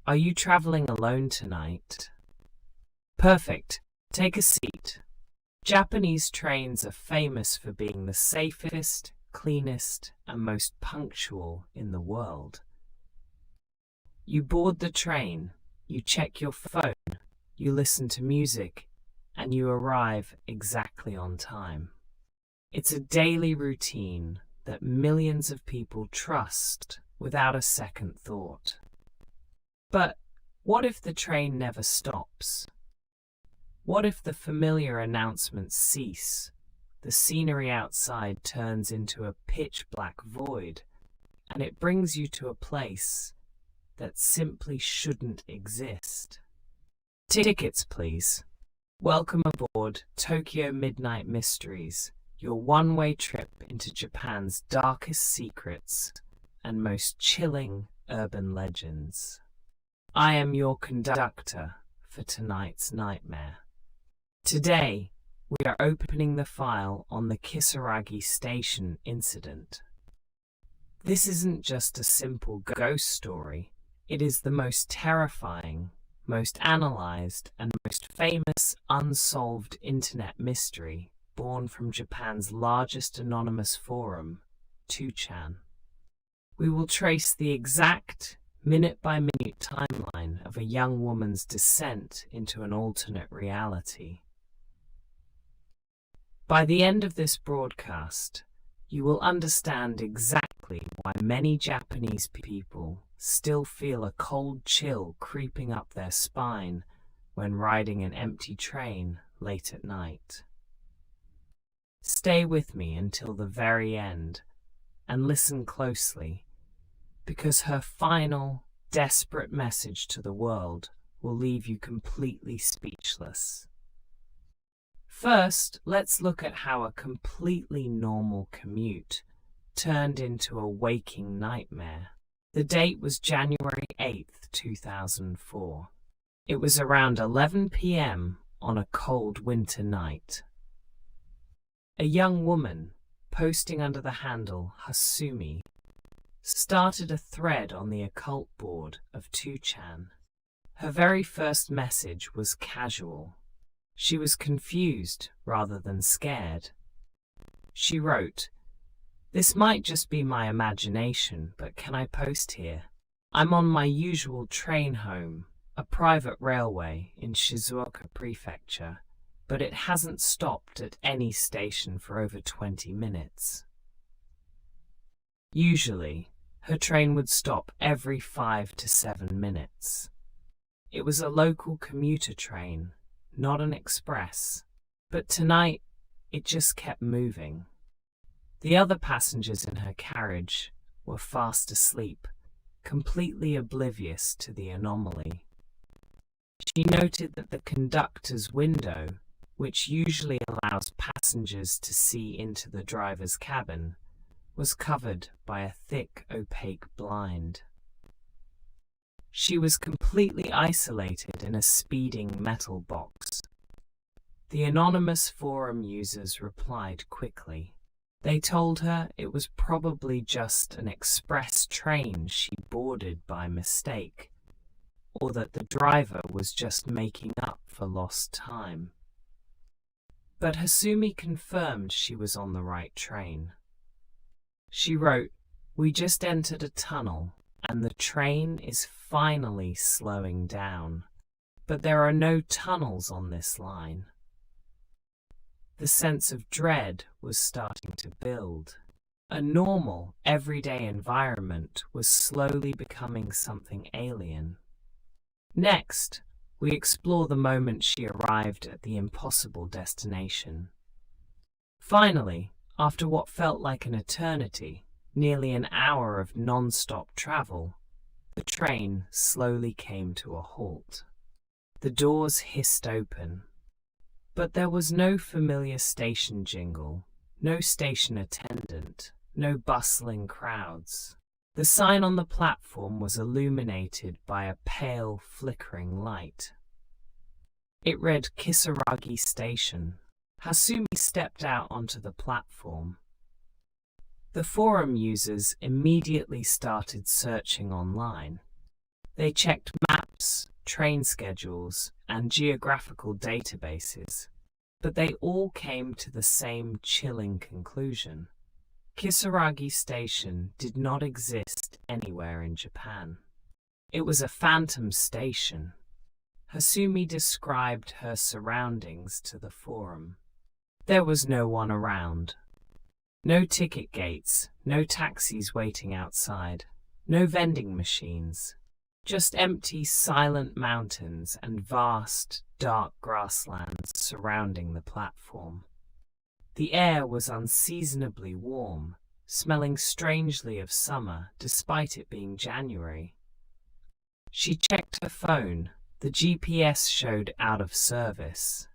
Are you traveling alone tonight? Perfect. Take a seat. Japanese trains are famous for being the safest, cleanest, and most punctual in the world. You board the train, you check your phone, you listen to music, and you arrive exactly on time. It's a daily routine that millions of people trust without a second thought. But what if the train never stops? What if the familiar announcements cease? The scenery outside turns into a pitch-black void, and it brings you to a place that simply shouldn't exist. Tickets, please. Welcome aboard Tokyo Midnight Mysteries, your one-way trip into Japan's darkest secrets and most chilling urban legends. I am your conductor for tonight's nightmare. Today, we are opening the file on the Kisaragi station incident. This isn't just a simple ghost story. It is the most terrifying, most analyzed, and most famous unsolved internet mystery born from Japan's largest anonymous forum, 2chan. We will trace the exact, minute-by-minute timeline of a young woman's descent into an alternate reality. By the end of this broadcast, you will understand exactly why many Japanese people still feel a cold chill creeping up their spine when riding an empty train late at night. Stay with me until the very end and listen closely, because her final, desperate message to the world will leave you completely speechless. First, let's look at how a completely normal commute turned into a waking nightmare. The date was January 8th, 2004. It was around 11 p.m. on a cold winter night. A young woman, posting under the handle Hasumi, started a thread on the occult board of 2chan. Her very first message was casual. She was confused rather than scared. She wrote, "This might just be my imagination, but can I post here? I'm on my usual train home, a private railway in Shizuoka Prefecture, but it hasn't stopped at any station for over 20 minutes. Usually, her train would stop every 5 to 7 minutes. It was a local commuter train, not an express, but tonight it just kept moving. The other passengers in her carriage were fast asleep, completely oblivious to the anomaly. She noted that the conductor's window, which usually allows passengers to see into the driver's cabin, was covered by a thick, opaque blind. She was completely isolated in a speeding metal box. The anonymous forum users replied quickly. They told her it was probably just an express train she boarded by mistake, or that the driver was just making up for lost time. But Hasumi confirmed she was on the right train. She wrote, "We just entered a tunnel, and the train is finally slowing down, but there are no tunnels on this line." The sense of dread was starting to build. A normal, everyday environment was slowly becoming something alien. Next, we explore the moment she arrived at the impossible destination. Finally, after what felt like an eternity, nearly an hour of non-stop travel, the train slowly came to a halt. The doors hissed open, but there was no familiar station jingle, no station attendant, no bustling crowds. The sign on the platform was illuminated by a pale, flickering light. It read Kisaragi Station. Hasumi stepped out onto the platform. The forum users immediately started searching online. They checked maps, train schedules, and geographical databases, but they all came to the same chilling conclusion. Kisaragi Station did not exist anywhere in Japan. It was a phantom station. Hasumi described her surroundings to the forum. There was no one around. No ticket gates, no taxis waiting outside, no vending machines. Just empty, silent mountains and vast, dark grasslands surrounding the platform. The air was unseasonably warm, smelling strangely of summer despite it being January. She checked her phone. The GPS showed out of service.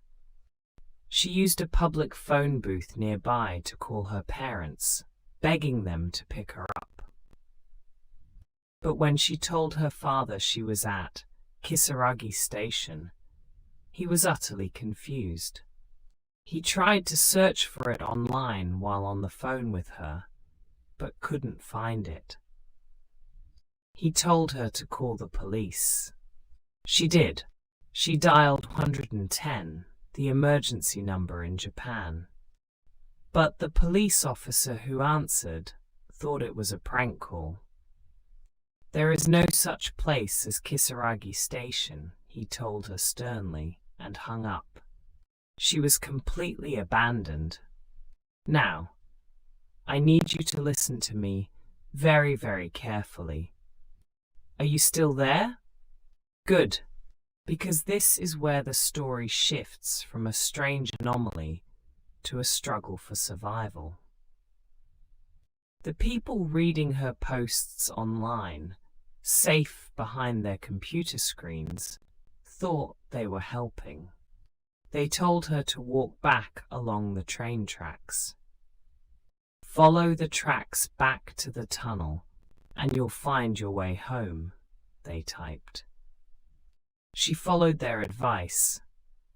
She used a public phone booth nearby to call her parents, begging them to pick her up. But when she told her father she was at Kisaragi Station, he was utterly confused. He tried to search for it online while on the phone with her, but couldn't find it. He told her to call the police. She did. She dialed 110, the emergency number in Japan. But the police officer who answered thought it was a prank call. There is no such place as Kisaragi Station, he told her sternly, and hung up. She was completely abandoned. Now, I need you to listen to me very, very carefully. Are you still there? Good, because this is where the story shifts from a strange anomaly to a struggle for survival. The people reading her posts online, safe behind their computer screens, thought they were helping. They told her to walk back along the train tracks. Follow the tracks back to the tunnel, and you'll find your way home, they typed. She followed their advice,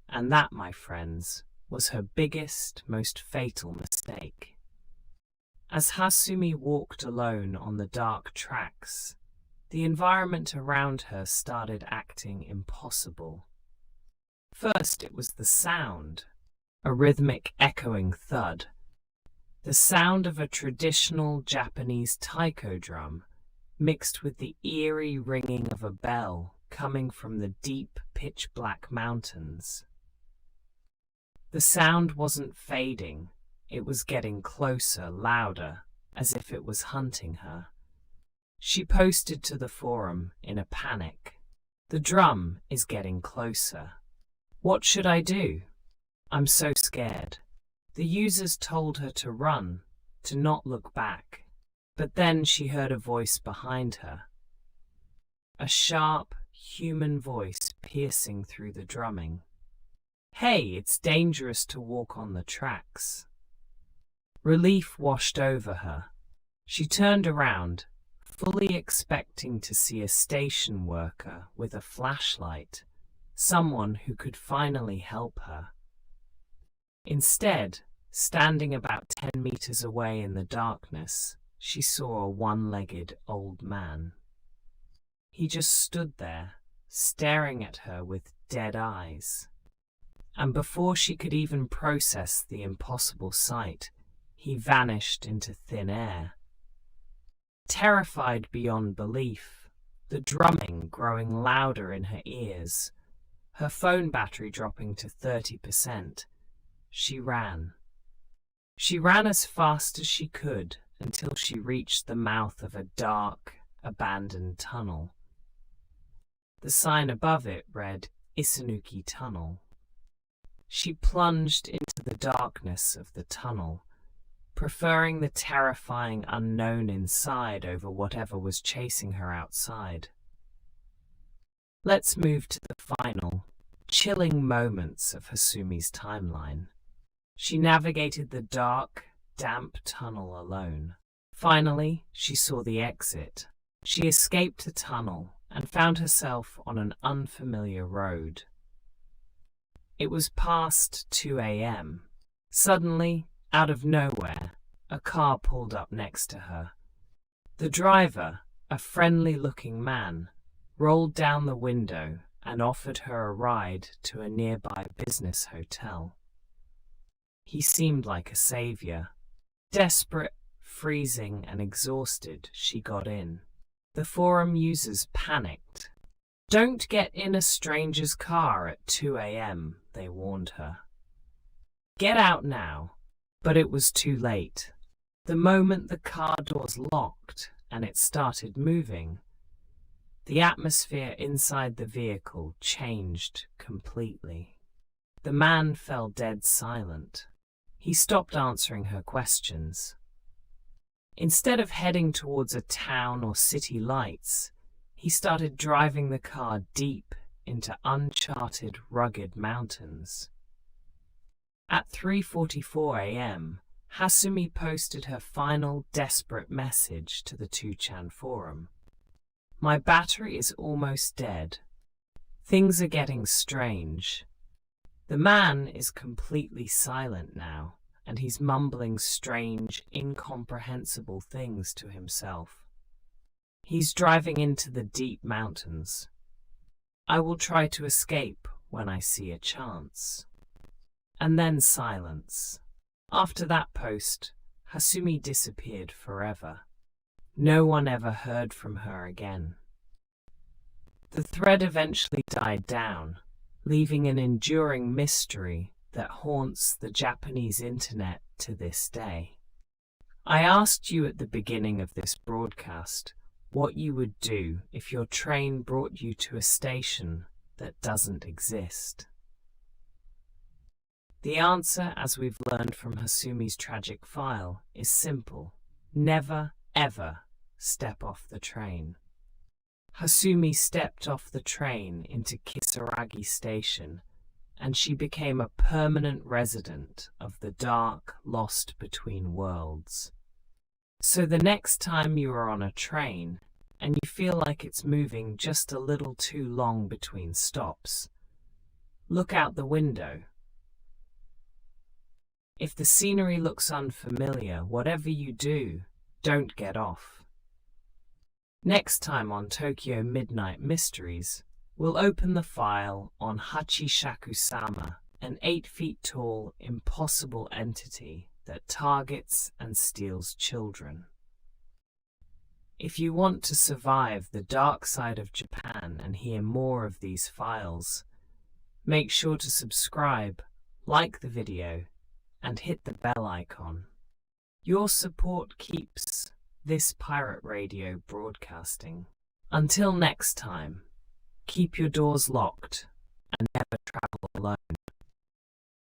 and that, my friends, was her biggest, most fatal mistake. As Hasumi walked alone on the dark tracks, the environment around her started acting impossible. First, it was the sound, a rhythmic echoing thud, the sound of a traditional Japanese taiko drum mixed with the eerie ringing of a bell coming from the deep, pitch-black mountains. The sound wasn't fading, it was getting closer, louder, as if it was hunting her. She posted to the forum in a panic. The drum is getting closer. What should I do? I'm so scared. The users told her to run, to not look back. But then she heard a voice behind her. A sharp, human voice piercing through the drumming. Hey, it's dangerous to walk on the tracks. Relief washed over her. She turned around, fully expecting to see a station worker with a flashlight, someone who could finally help her. Instead, standing about 10 meters away in the darkness, she saw a one-legged old man. He just stood there, staring at her with dead eyes. And before she could even process the impossible sight, he vanished into thin air. Terrified beyond belief, the drumming growing louder in her ears, her phone battery dropping to 30%, she ran. She ran as fast as she could until she reached the mouth of a dark, abandoned tunnel. The sign above it read, Isanuki Tunnel. She plunged into the darkness of the tunnel, preferring the terrifying unknown inside over whatever was chasing her outside. Let's move to the final, chilling moments of Hasumi's timeline. She navigated the dark, damp tunnel alone. Finally, she saw the exit. She escaped the tunnel and found herself on an unfamiliar road. It was past 2 a.m. Suddenly, out of nowhere, a car pulled up next to her. The driver, a friendly-looking man, rolled down the window and offered her a ride to a nearby business hotel. He seemed like a savior. Desperate, freezing, and exhausted, she got in. The forum users panicked. "Don't get in a stranger's car at 2 a.m., they warned her. "Get out now." But it was too late. The moment the car doors locked and it started moving, the atmosphere inside the vehicle changed completely. The man fell dead silent. He stopped answering her questions. Instead of heading towards a town or city lights, he started driving the car deep into uncharted, rugged mountains. At 3:44 a.m., Hasumi posted her final desperate message to the 2chan forum. "My battery is almost dead. Things are getting strange." The man is completely silent now, and he's mumbling strange, incomprehensible things to himself. He's driving into the deep mountains. "I will try to escape when I see a chance." And then silence. After that post, Hasumi disappeared forever. No one ever heard from her again. The thread eventually died down, leaving an enduring mystery that haunts the Japanese internet to this day. I asked you at the beginning of this broadcast what you would do if your train brought you to a station that doesn't exist. The answer, as we've learned from Hasumi's tragic file, is simple. Never, ever step off the train. Hasumi stepped off the train into Kisaragi station, and she became a permanent resident of the dark, lost between worlds. So the next time you are on a train, and you feel like it's moving just a little too long between stops, look out the window. If the scenery looks unfamiliar, whatever you do, don't get off. Next time on Tokyo Midnight Mysteries, we'll open the file on Hachishaku-sama, an 8 feet tall, impossible entity that targets and steals children. If you want to survive the dark side of Japan and hear more of these files, make sure to subscribe, like the video, and hit the bell icon. Your support keeps this pirate radio broadcasting. Until next time, keep your doors locked and never